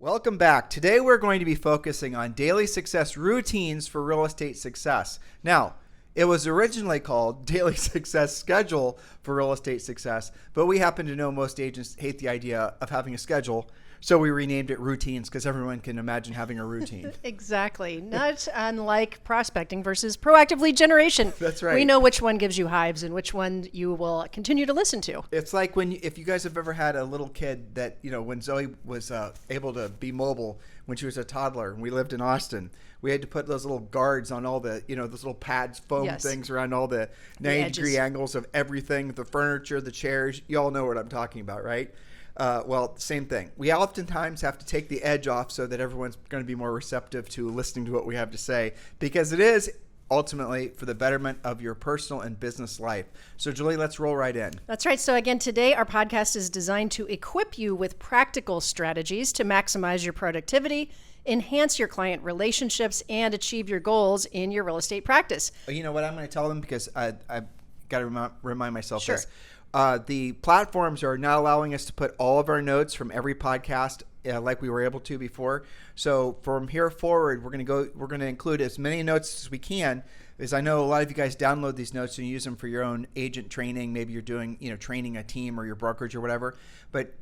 Welcome back. Today we're going to be focusing on daily success routines for real estate success. Now, it was originally called Daily Success Schedule for Real Estate Success, but we happen to know most agents hate the idea of having a schedule, so we renamed it Routines because everyone can imagine having a routine. Exactly. Not unlike prospecting versus proactive lead generation. That's right. We know which one gives you hives and which one you will continue to listen to. It's like if you guys have ever had a little kid that, when Zoe was able to be mobile when she was a toddler and we lived in Austin, we had to put those little guards on all the, those little pads, foam things around all the 90-degree angles of everything, the furniture, the chairs. You all know what I'm talking about, right? Well, same thing. We oftentimes have to take the edge off so that everyone's going to be more receptive to listening to what we have to say, because it is ultimately for the betterment of your personal and business life. So, Julie, let's roll right in. That's right. So again, today our podcast is designed to equip you with practical strategies to maximize your productivity, enhance your client relationships, and achieve your goals in your real estate practice. You know what I'm going to tell them, because I've got to remind myself Sure. this. The platforms are not allowing us to put all of our notes from every podcast like we were able to before. So from here forward, we're going to include as many notes as we can, because I know a lot of you guys download these notes and use them for your own agent training. Maybe you're doing, training a team or your brokerage or whatever. But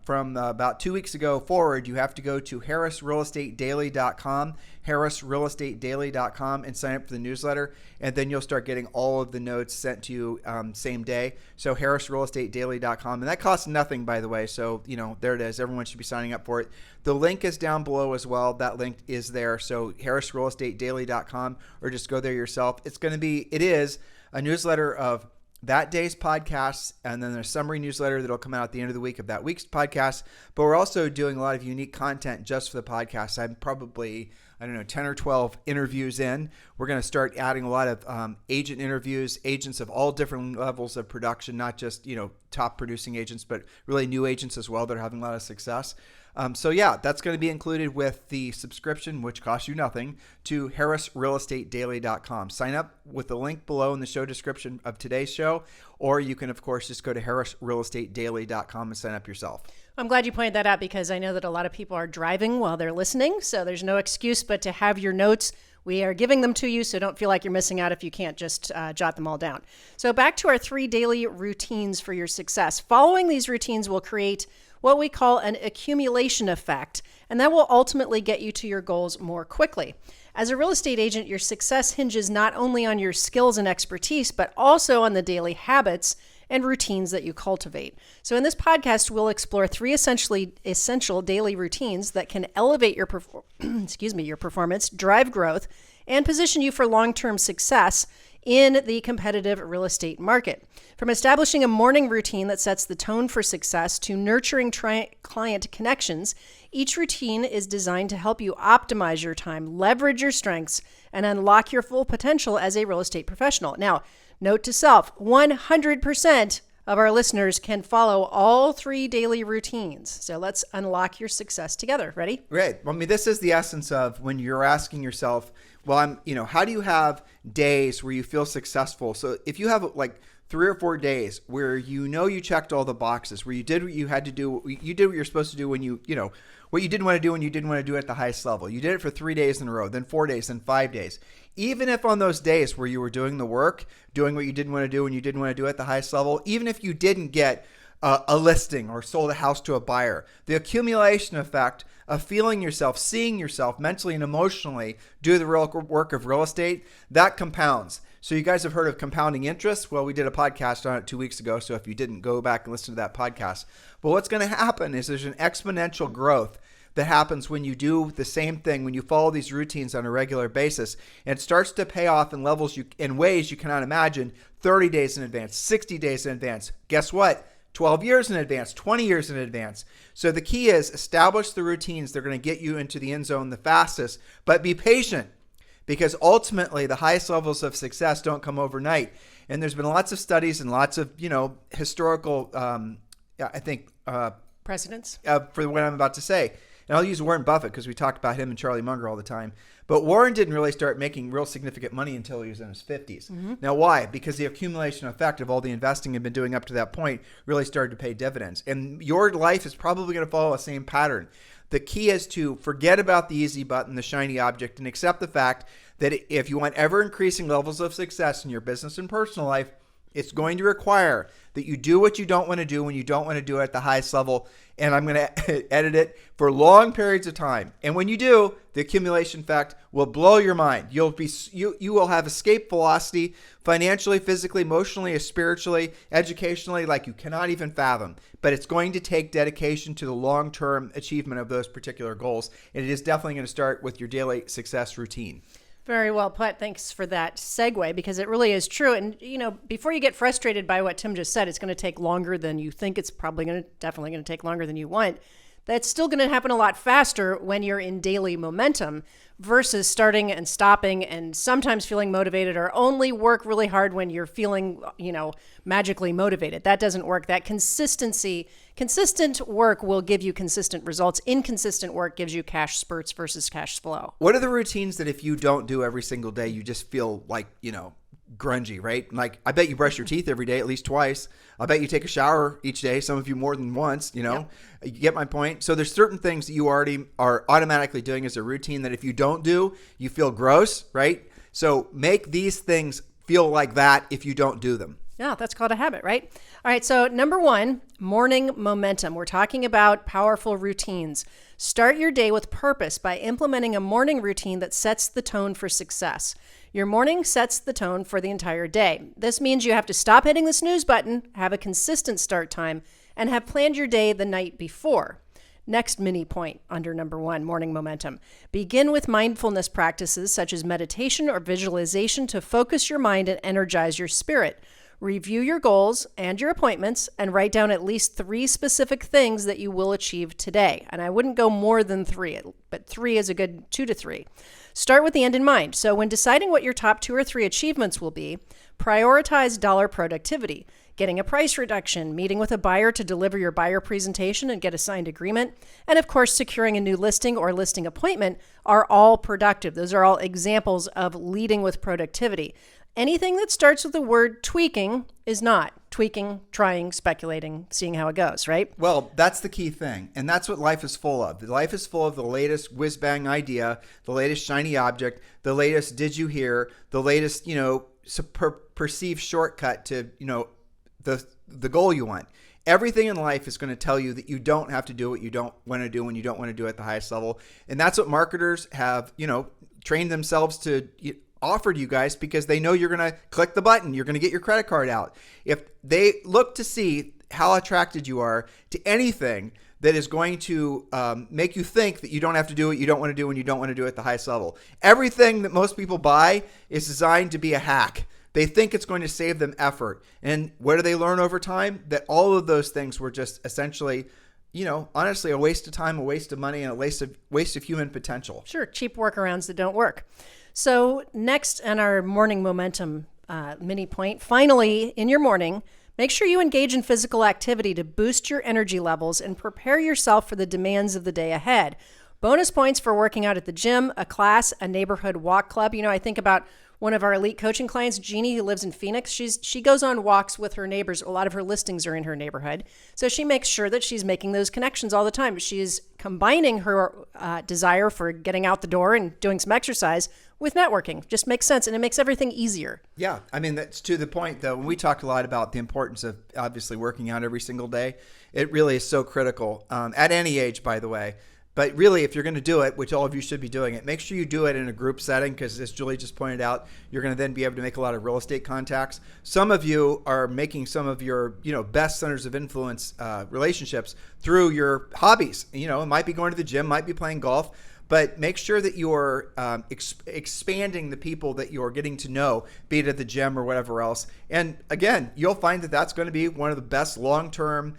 from about 2 weeks ago forward, you have to go to harrisrealestatedaily.com, harrisrealestatedaily.com, and sign up for the newsletter. And then you'll start getting all of the notes sent to you same day. So harrisrealestatedaily.com. And that costs nothing, by the way. So, there it is. Everyone should be signing up for it. The link is down below as well. That link is there. So harrisrealestatedaily.com, or just go there yourself. It is a newsletter of that day's podcasts, and then a summary newsletter that'll come out at the end of the week of that week's podcast. But we're also doing a lot of unique content just for the podcast. I'm probably, 10 or 12 interviews in. We're going to start adding a lot of agent interviews, agents of all different levels of production, not just, top producing agents, but really new agents as well that are having a lot of success. That's going to be included with the subscription, which costs you nothing, to harrisrealestatedaily.com. Sign up with the link below in the show description of today's show, or you can, of course, just go to harrisrealestatedaily.com and sign up yourself. I'm glad you pointed that out, because I know that a lot of people are driving while they're listening, so there's no excuse but to have your notes. We are giving them to you, so don't feel like you're missing out if you can't just jot them all down. So back to our 3 daily routines for your success. Following these routines will create what we call an accumulation effect, and that will ultimately get you to your goals more quickly. As a real estate agent, your success hinges not only on your skills and expertise, but also on the daily habits and routines that you cultivate. So in this podcast, we'll explore 3 essential daily routines that can elevate your your performance, drive growth, and position you for long-term success in the competitive real estate market. From establishing a morning routine that sets the tone for success to nurturing client connections, each routine is designed to help you optimize your time, leverage your strengths, and unlock your full potential as a real estate professional. Now, note to self, 100% of our listeners can follow all 3 daily routines. So let's unlock your success together. Ready? Right. This is the essence of when you're asking yourself, how do you have days where you feel successful? So if you have 3 or 4 days where you checked all the boxes, where you did what you had to do, you did what you're supposed to do when what you didn't want to do when you didn't want to do it at the highest level. You did it for 3 days in a row, then 4 days, then 5 days. Even if on those days where you were doing the work, doing what you didn't want to do when you didn't want to do it at the highest level, even if you didn't get a listing or sold a house to a buyer, the accumulation effect of feeling yourself, seeing yourself mentally and emotionally do the real work of real estate, that compounds. So you guys have heard of compounding interest? Well, we did a podcast on it 2 weeks ago, so if you didn't, go back and listen to that podcast. But what's going to happen is there's an exponential growth that happens when you do the same thing, when you follow these routines on a regular basis, and it starts to pay off in ways you cannot imagine 30 days in advance, 60 days in advance. Guess what? 12 years in advance, 20 years in advance. So the key is establish the routines that are going to get you into the end zone the fastest, but be patient, because ultimately the highest levels of success don't come overnight. And there's been lots of studies and lots of, historical, Precedents? For what I'm about to say. And I'll use Warren Buffett because we talk about him and Charlie Munger all the time. But Warren didn't really start making real significant money until he was in his 50s. Now, why? Because the accumulation effect of all the investing he'd been doing up to that point really started to pay dividends. And your life is probably going to follow the same pattern. The key is to forget about the easy button, the shiny object, and accept the fact that if you want ever increasing levels of success in your business and personal life, it's going to require that you do what you don't want to do when you don't want to do it at the highest level. And I'm going to edit it for long periods of time. And when you do, the accumulation effect will blow your mind. You will have escape velocity financially, physically, emotionally, spiritually, educationally, like you cannot even fathom. But it's going to take dedication to the long-term achievement of those particular goals. And it is definitely going to start with your daily success routine. Very well put. Thanks for that segue, because it really is true. And, before you get frustrated by what Tim just said, it's going to take longer than you think. It's definitely going to take longer than you want. That's still going to happen a lot faster when you're in daily momentum versus starting and stopping and sometimes feeling motivated, or only work really hard when you're feeling, magically motivated. That doesn't work. That consistent work will give you consistent results. Inconsistent work gives you cash spurts versus cash flow. What are the routines that if you don't do every single day, you just feel like, grungy, right? Like, I bet you brush your teeth every day, at least twice. I bet you take a shower each day, some of you more than once, Yep. You get my point? So there's certain things that you already are automatically doing as a routine that if you don't do, you feel gross, right? So make these things feel like that if you don't do them. Yeah, that's called a habit, right? All right, so number 1, morning momentum. We're talking about powerful routines. Start your day with purpose by implementing a morning routine that sets the tone for success. Your morning sets the tone for the entire day. This means you have to stop hitting the snooze button, have a consistent start time, and have planned your day the night before. Next mini point under number 1, morning momentum. Begin with mindfulness practices such as meditation or visualization to focus your mind and energize your spirit. Review your goals and your appointments and write down at least 3 specific things that you will achieve today. And I wouldn't go more than 3, but 3 is a good 2 to 3. Start with the end in mind. So when deciding what your top 2 or 3 achievements will be, prioritize dollar productivity. Getting a price reduction, meeting with a buyer to deliver your buyer presentation and get a signed agreement, and of course, securing a new listing or listing appointment are all productive. Those are all examples of leading with productivity. Anything that starts with the word tweaking is not. Tweaking, trying, speculating, seeing how it goes, right? Well, that's the key thing. And that's what life is full of. Life is full of the latest whiz-bang idea, the latest shiny object, the latest did you hear, the latest, perceived shortcut to, the goal you want. Everything in life is going to tell you that you don't have to do what you don't want to do when you don't want to do it at the highest level. And that's what marketers have, trained themselves to offer to you guys, because they know you're going to click the button. You're going to get your credit card out. If they look to see how attracted you are to anything that is going to make you think that you don't have to do what you don't want to do when you don't want to do it at the highest level. Everything that most people buy is designed to be a hack. They think it's going to save them effort. And what do they learn over time? That all of those things were just essentially, honestly, a waste of time, a waste of money, and a waste of human potential. Sure, cheap workarounds that don't work. So next on our morning momentum mini point, finally, in your morning, make sure you engage in physical activity to boost your energy levels and prepare yourself for the demands of the day ahead. Bonus points for working out at the gym, a class, a neighborhood walk club. I think about one of our elite coaching clients, Jeannie, who lives in Phoenix. She goes on walks with her neighbors. A lot of her listings are in her neighborhood. So she makes sure that she's making those connections all the time. She's combining her desire for getting out the door and doing some exercise with networking. Just makes sense, and it makes everything easier. Yeah, that's to the point, though. When we talk a lot about the importance of obviously working out every single day, it really is so critical at any age, by the way. But really, if you're going to do it, which all of you should be doing it, make sure you do it in a group setting, because as Julie just pointed out, you're going to then be able to make a lot of real estate contacts. Some of you are making some of your, best centers of influence relationships through your hobbies. It might be going to the gym, might be playing golf, but make sure that you're expanding the people that you're getting to know, be it at the gym or whatever else. And again, you'll find that that's going to be one of the best long-term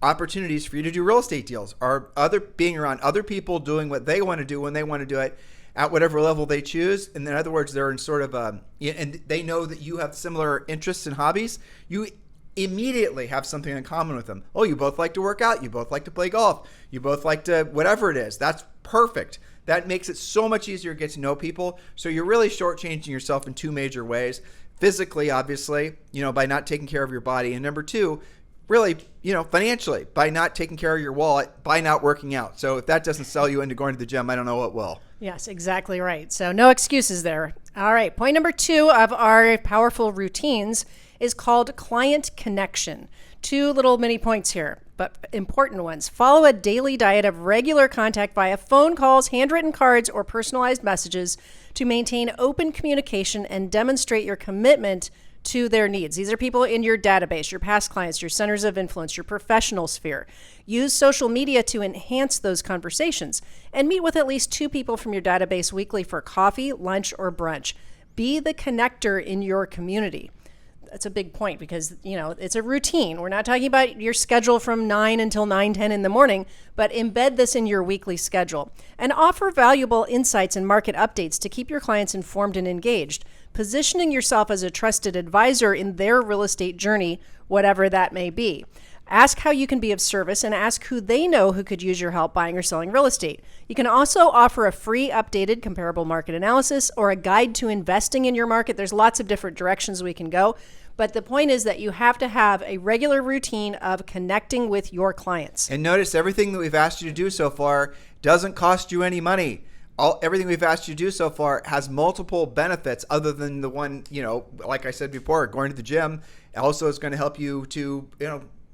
opportunities for you to do real estate deals, are being around other people doing what they want to do when they want to do it at whatever level they choose. And in other words, they're in sort of and they know that you have similar interests and hobbies. You immediately have something in common with them. Oh, you both like to work out. You both like to play golf. You both like to whatever it is. That's perfect. That makes it so much easier to get to know people. So you're really shortchanging yourself in two major ways. Physically, obviously, by not taking care of your body. And number two, really, financially, by not taking care of your wallet, by not working out. So if that doesn't sell you into going to the gym, I don't know what will. Yes, exactly right. So no excuses there. All right. Point number 2 of our powerful routines is called client connection. 2 little mini points here, but important ones. Follow a daily diet of regular contact via phone calls, handwritten cards, or personalized messages to maintain open communication and demonstrate your commitment to their needs. These are people in your database, your past clients, your centers of influence, your professional sphere. Use social media to enhance those conversations and meet with at least 2 people from your database weekly for coffee, lunch, or brunch. Be the connector in your community. That's a big point because, it's a routine. We're not talking about your schedule from 9 until 9:10 in the morning, but embed this in your weekly schedule and offer valuable insights and market updates to keep your clients informed and engaged, positioning yourself as a trusted advisor in their real estate journey, whatever that may be. Ask how you can be of service and ask who they know who could use your help buying or selling real estate. You can also offer a free updated comparable market analysis or a guide to investing in your market. There's lots of different directions we can go. But the point is that you have to have a regular routine of connecting with your clients. And notice everything that we've asked you to do so far doesn't cost you any money. Everything we've asked you to do so far has multiple benefits other than the one, like I said before, going to the gym. Also, it's going to help you to,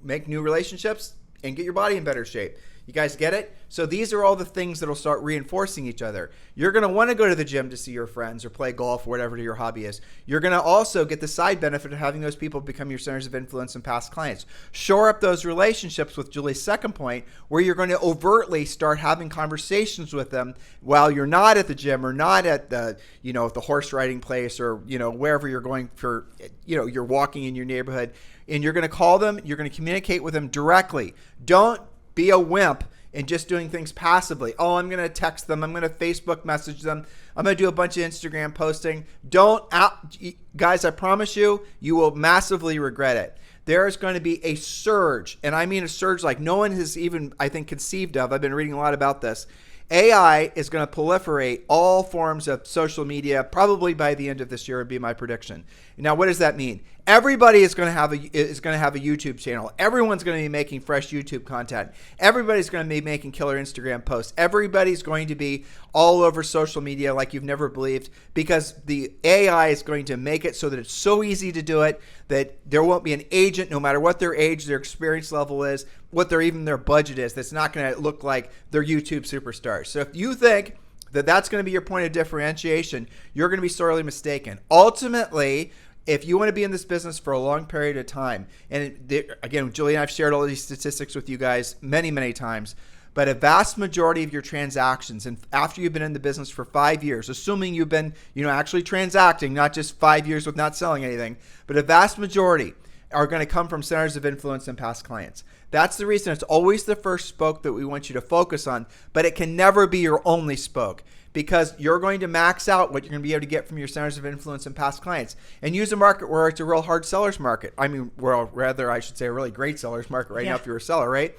make new relationships and get your body in better shape. You guys get it? So these are all the things that will start reinforcing each other. You're going to want to go to the gym to see your friends or play golf or whatever your hobby is. You're going to also get the side benefit of having those people become your centers of influence and past clients. Shore up those relationships with Julie's second point, where you're going to overtly start having conversations with them while you're not at the gym or not at the, the horse riding place or, wherever you're going for, you're walking in your neighborhood. And you're going to call them. You're going to communicate with them directly. Don't be a wimp and just doing things passively. Oh, I'm going to text them. I'm going to Facebook message them. I'm going to do a bunch of Instagram posting. Guys, I promise you, you will massively regret it. There is going to be a surge, and I mean a surge like no one has even, I think, conceived of. I've been reading a lot about this. AI is going to proliferate all forms of social media probably by the end of this year would be my prediction. Now, what does that mean? Everybody is going to have a YouTube channel. Everyone's going to be making fresh YouTube content. Everybody's going to be making killer Instagram posts. Everybody's going to be all over social media like you've never believed because the AI is going to make it so that it's so easy to do it that there won't be an agent, no matter what their age, their experience level is, what their budget is, that's not going to look like their YouTube superstars. So if you think that that's going to be your point of differentiation, you're going to be sorely mistaken. Ultimately, if you want to be in this business for a long period of time, and again, Julie and I have shared all these statistics with you guys many, many times, but a vast majority of your transactions, and after you've been in the business for 5 years, assuming you've been, actually transacting, not just 5 years with not selling anything, but a vast majority are going to come from centers of influence and past clients. That's the reason it's always the first spoke that we want you to focus on, but it can never be your only spoke because you're going to max out what you're going to be able to get from your centers of influence and past clients and use a market where it's a real hard seller's market. I mean, well, rather, I should say a really great seller's market right now if you're a seller, right?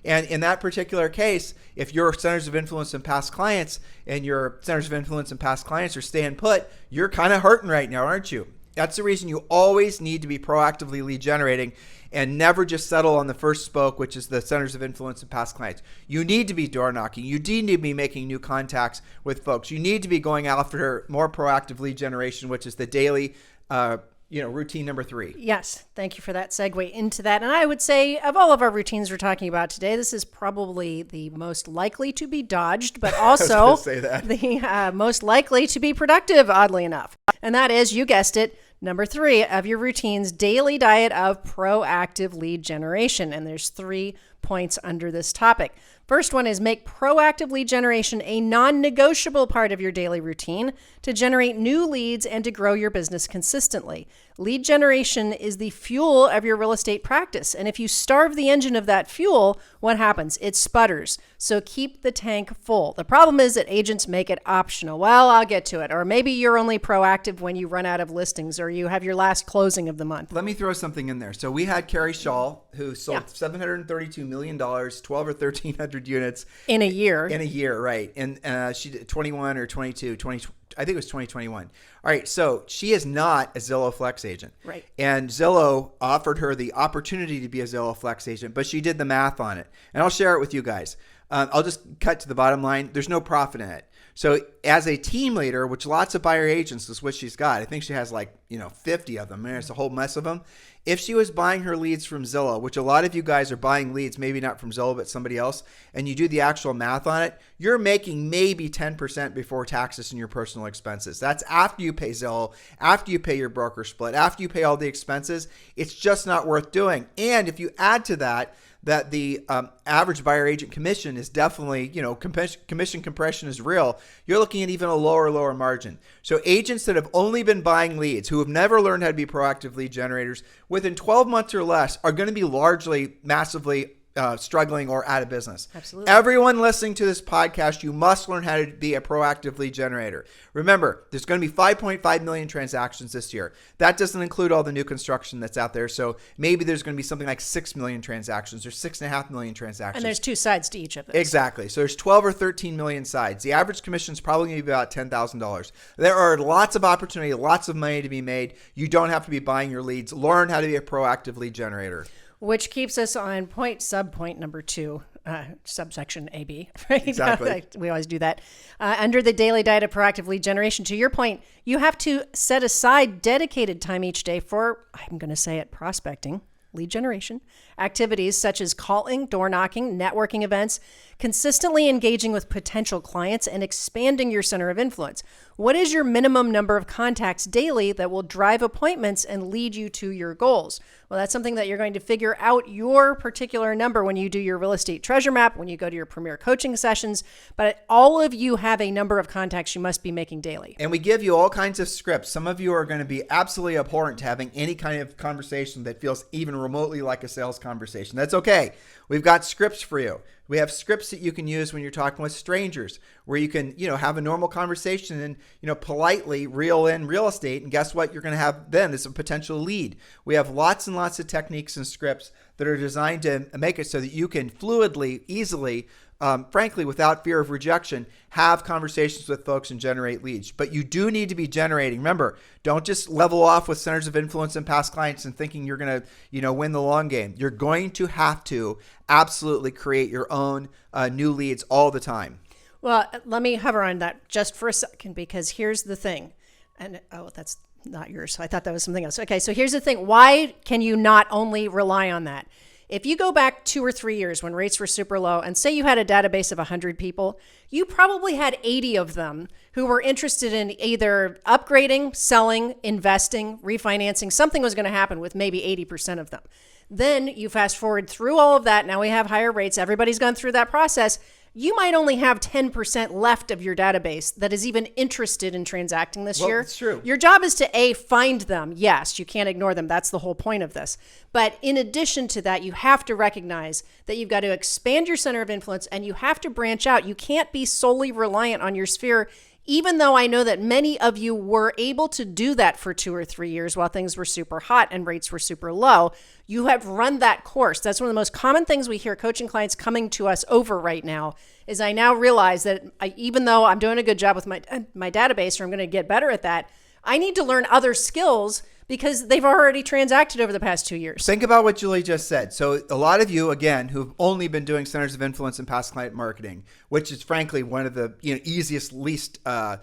And in that particular case, if your centers of influence and past clients and your centers of influence and past clients are staying put, you're kind of hurting right now, aren't you? That's the reason you always need to be proactively lead generating and never just settle on the first spoke, which is the centers of influence and past clients. You need to be door knocking. You need to be making new contacts with folks. You need to be going after more proactive lead generation, which is the daily routine number 3. Yes. Thank you for that segue into that. And I would say of all of our routines we're talking about today, this is probably the most likely to be dodged, but also the most likely to be productive, oddly enough. And that is, you guessed it, number 3 of your routine's daily diet of proactive lead generation. And there's 3 points under this topic. First one is make proactive lead generation a non-negotiable part of your daily routine to generate new leads and to grow your business consistently. Lead generation is the fuel of your real estate practice. And if you starve the engine of that fuel, what happens? It sputters. So keep the tank full. The problem is that agents make it optional. Well, I'll get to it. Or maybe you're only proactive when you run out of listings or you have your last closing of the month. Let me throw something in there. So we had Carrie Shaw, who sold $732 million, 12 or 1,300 units. In a year. In a year, right. And she did 21 or 22, 20, I think it was 2021. All right, so she is not a Zillow Flex agent. Right. And Zillow offered her the opportunity to be a Zillow Flex agent, but she did the math on it. And I'll share it with you guys. I'll just cut to the bottom line. There's no profit in it. So as a team leader, which lots of buyer agents is what she's got. I think she has 50 of them. There's a whole mess of them. If she was buying her leads from Zillow, which a lot of you guys are buying leads, maybe not from Zillow, but somebody else, and you do the actual math on it, you're making maybe 10% before taxes and your personal expenses. That's after you pay Zillow, after you pay your broker split, after you pay all the expenses. It's just not worth doing. And if you add to that the average buyer agent commission is definitely, commission compression is real, you're looking at even a lower margin. So agents that have only been buying leads, who have never learned how to be proactive lead generators, within 12 months or less are going to be largely, massively struggling or out of business. Absolutely. Everyone listening to this podcast, you must learn how to be a proactive lead generator. Remember, there's going to be 5.5 million transactions this year. That doesn't include all the new construction that's out there. So maybe there's going to be something like 6 million transactions or 6.5 million transactions. And there's two sides to each of those. Exactly. So there's 12 or 13 million sides. The average commission is probably going to be about $10,000. There are lots of opportunity, lots of money to be made. You don't have to be buying your leads. Learn how to be a proactive lead generator. Which keeps us on subpoint number 2, subsection AB, right? Exactly. We always do that. Under the daily diet of proactive lead generation, to your point, you have to set aside dedicated time each day for, I'm going to say it, prospecting, lead generation, activities such as calling, door knocking, networking events, consistently engaging with potential clients, and expanding your center of influence. What is your minimum number of contacts daily that will drive appointments and lead you to your goals? Well, that's something that you're going to figure out your particular number when you do your real estate treasure map, when you go to your premier coaching sessions. But all of you have a number of contacts you must be making daily. And we give you all kinds of scripts. Some of you are going to be absolutely abhorrent to having any kind of conversation that feels even remotely like a sales conversation. That's okay. We've got scripts for you. We have scripts that you can use when you're talking with strangers, where you can, have a normal conversation and, politely reel in real estate. And guess what you're going to have then is a potential lead. We have lots and lots of techniques and scripts that are designed to make it so that you can fluidly, easily, frankly, without fear of rejection, have conversations with folks and generate leads. But you do need to be generating. Remember, don't just level off with centers of influence and past clients and thinking you're going to, win the long game. You're going to have to absolutely create your own new leads all the time. Well, let me hover on that just for a second, because here's the thing. And, that's not yours. So I thought that was something else. Okay, so here's the thing. Why can you not only rely on that? If you go back 2 or 3 years when rates were super low and say you had a database of 100 people, you probably had 80 of them who were interested in either upgrading, selling, investing, refinancing. Something was going to happen with maybe 80% of them. Then you fast forward through all of that. Now we have higher rates. Everybody's gone through that process. You might only have 10% left of your database that is even interested in transacting this year. That's true. Your job is to find them. Yes, you can't ignore them. That's the whole point of this. But in addition to that, you have to recognize that you've got to expand your center of influence and you have to branch out. You can't be solely reliant on your sphere, even though I know that many of you were able to do that for 2 or 3 years while things were super hot and rates were super low. You have run that course. That's one of the most common things we hear coaching clients coming to us over right now is I now realize that even though I'm doing a good job with my database, or I'm going to get better at that, I need to learn other skills because they've already transacted over the past 2 years. Think about what Julie just said. So a lot of you, again, who've only been doing centers of influence and past client marketing, which is frankly one of the easiest, least, I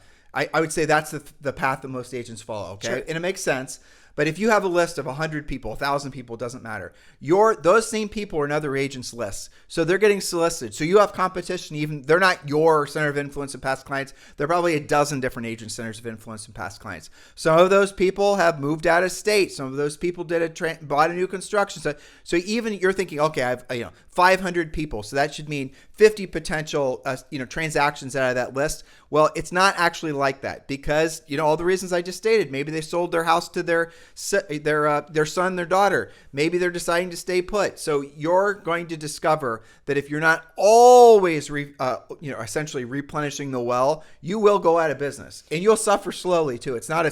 would say that's the path that most agents follow. Okay. Sure. And it makes sense. But if you have a list of 100 people, 1,000 people, it doesn't matter. Those same people are in other agents' lists. So they're getting solicited. So you have competition. Even they're not your center of influence and past clients. They're probably a dozen different agent centers of influence and past clients. Some of those people have moved out of state. Some of those people bought a new construction. So even you're thinking, okay, I have 500 people. So that should mean 50 potential transactions out of that list. Well, it's not actually like that because, all the reasons I just stated. Maybe they sold their house to their son, their daughter. Maybe they're deciding to stay put. So you're going to discover that if you're not always essentially replenishing the well, you will go out of business and you'll suffer slowly too. It's not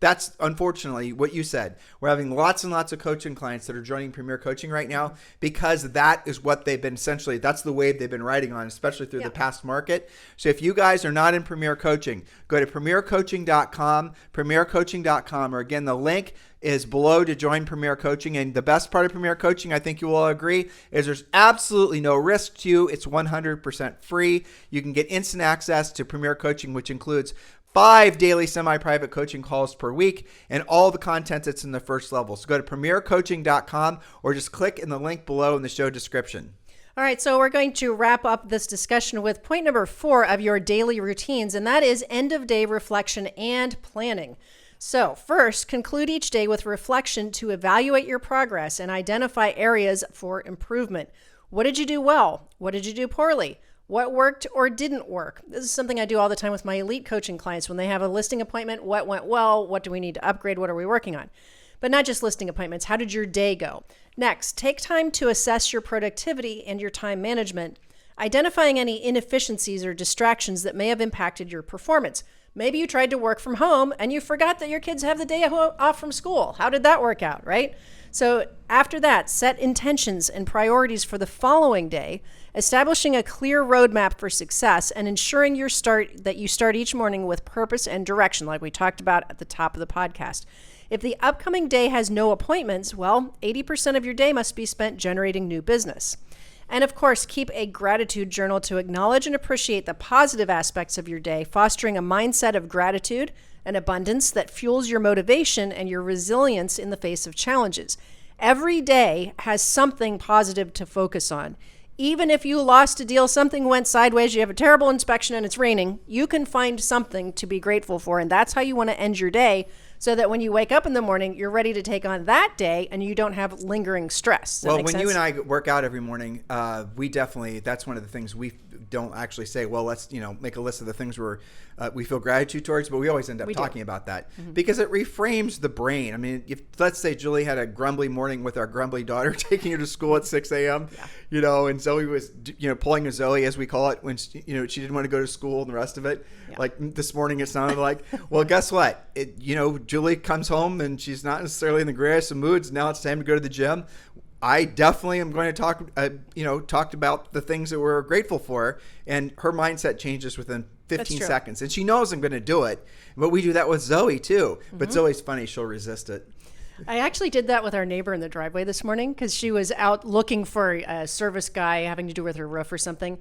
that's unfortunately what you said. We're having lots and lots of coaching clients that are joining Premier Coaching right now because that is what they've been that's the wave they've been riding on, especially through the past market. So if you guys are not in Premier Coaching, go to premiercoaching.com, premiercoaching.com, or again, the link is below to join Premier Coaching. And the best part of Premier Coaching, I think you will all agree, is there's absolutely no risk to you. It's 100% free. You can get instant access to Premier Coaching, which includes 5 daily semi-private coaching calls per week and all the content that's in the first level. So go to premiercoaching.com or just click in the link below in the show description. All right, so we're going to wrap up this discussion with point number 4 of your daily routines, and that is end-of-day reflection and planning. So first, conclude each day with reflection to evaluate your progress and identify areas for improvement. What did you do well? What did you do poorly? What worked or didn't work? This is something I do all the time with my elite coaching clients when they have a listing appointment. What went well? What do we need to upgrade? What are we working on? But not just listing appointments. How did your day go? Next, take time to assess your productivity and your time management, identifying any inefficiencies or distractions that may have impacted your performance. Maybe you tried to work from home and you forgot that your kids have the day off from school. How did that work out, right? So after that, set intentions and priorities for the following day, establishing a clear roadmap for success and ensuring that you start each morning with purpose and direction, like we talked about at the top of the podcast. If the upcoming day has no appointments, well, 80% of your day must be spent generating new business. And of course, keep a gratitude journal to acknowledge and appreciate the positive aspects of your day, fostering a mindset of gratitude and abundance that fuels your motivation and your resilience in the face of challenges. Every day has something positive to focus on. Even if you lost a deal, something went sideways, you have a terrible inspection and it's raining, you can find something to be grateful for. And that's how you want to end your day so that when you wake up in the morning, you're ready to take on that day and you don't have lingering stress. Well, when you and I work out every morning, that's one of the things we don't actually say, well, let's, make a list of the things we feel gratitude towards, but we always end up talking about that because it reframes the brain. I mean, if let's say Julie had a grumbly morning with our grumbly daughter taking her to school at 6 a.m., and Zoe was, pulling a Zoe, as we call it, when, she didn't want to go to school and the rest of it. Yeah. Like this morning, it sounded like, well, guess what? Julie comes home and she's not necessarily in the greatest of moods. Now it's time to go to the gym. I definitely am going to talk about the things that we're grateful for, and her mindset changes within 15 seconds. And she knows I'm going to do it. But we do that with Zoe too. But Zoe's funny. She'll resist it. I actually did that with our neighbor in the driveway this morning because she was out looking for a service guy having to do with her roof or something.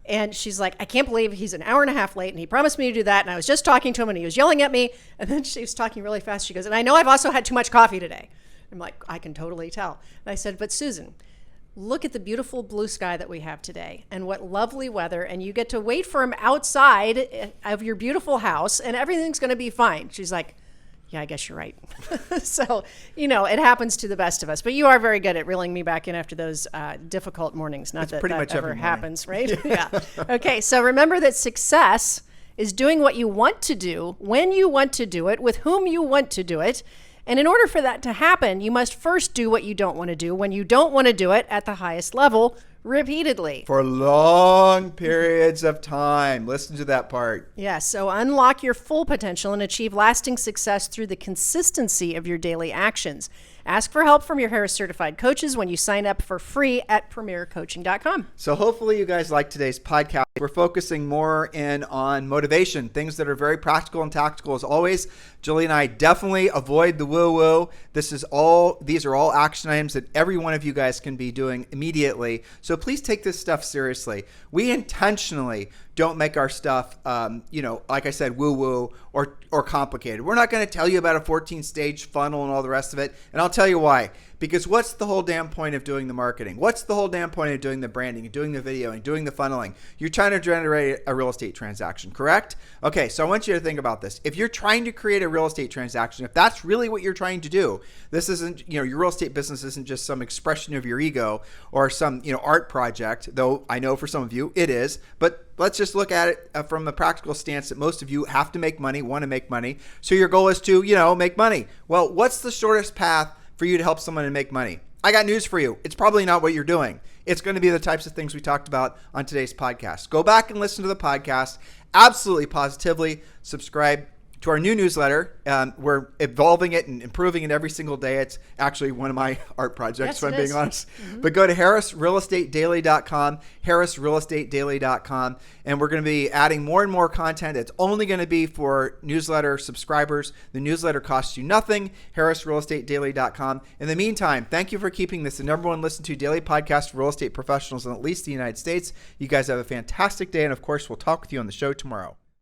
And she's like, I can't believe he's an hour and a half late and he promised me to do that. And I was just talking to him and he was yelling at me. And then she was talking really fast. She goes, and I know I've also had too much coffee today. I'm like, I can totally tell. And I said, but Susan, look at the beautiful blue sky that we have today and what lovely weather. And you get to wait for him outside of your beautiful house and everything's going to be fine. She's like, yeah, I guess you're right. So, it happens to the best of us. But you are very good at reeling me back in after those difficult mornings. Not that pretty much ever happens, right? Yeah. Okay, so remember that success is doing what you want to do, when you want to do it, with whom you want to do it. And in order for that to happen, you must first do what you don't want to do when you don't want to do it at the highest level repeatedly. For long periods of time. Listen to that part. Yes. So unlock your full potential and achieve lasting success through the consistency of your daily actions. Ask for help from your Harris certified coaches when you sign up for free at premiercoaching.com. So hopefully you guys like today's podcast. We're focusing more in on motivation, things that are very practical and tactical as always. Julie and I definitely avoid the woo-woo. These are all action items that every one of you guys can be doing immediately. So please take this stuff seriously. We intentionally don't make our stuff, like I said, woo-woo or complicated. We're not going to tell you about a 14-stage funnel and all the rest of it. And I'll tell you why. Because what's the whole damn point of doing the marketing? What's the whole damn point of doing the branding and doing the video and doing the funneling? You're trying to generate a real estate transaction, correct? Okay, so I want you to think about this. If you're trying to create a real estate transaction, if that's really what you're trying to do, this isn't, your real estate business isn't just some expression of your ego or some, art project, though I know for some of you it is, but let's just look at it from the practical stance that most of you have to make money, want to make money. So your goal is to, make money. Well, what's the shortest path for you to help someone and make money? I got news for you. It's probably not what you're doing. It's going to be the types of things we talked about on today's podcast. Go back and listen to the podcast. Absolutely, positively subscribe to our new newsletter. We're evolving it and improving it every single day. It's actually one of my art projects, if I'm being honest. Mm-hmm. But go to harrisrealestatedaily.com, harrisrealestatedaily.com, and we're going to be adding more and more content. It's only going to be for newsletter subscribers. The newsletter costs you nothing, harrisrealestatedaily.com. In the meantime, thank you for keeping this the number one listened to daily podcast for real estate professionals in at least the United States. You guys have a fantastic day, and of course, we'll talk with you on the show tomorrow.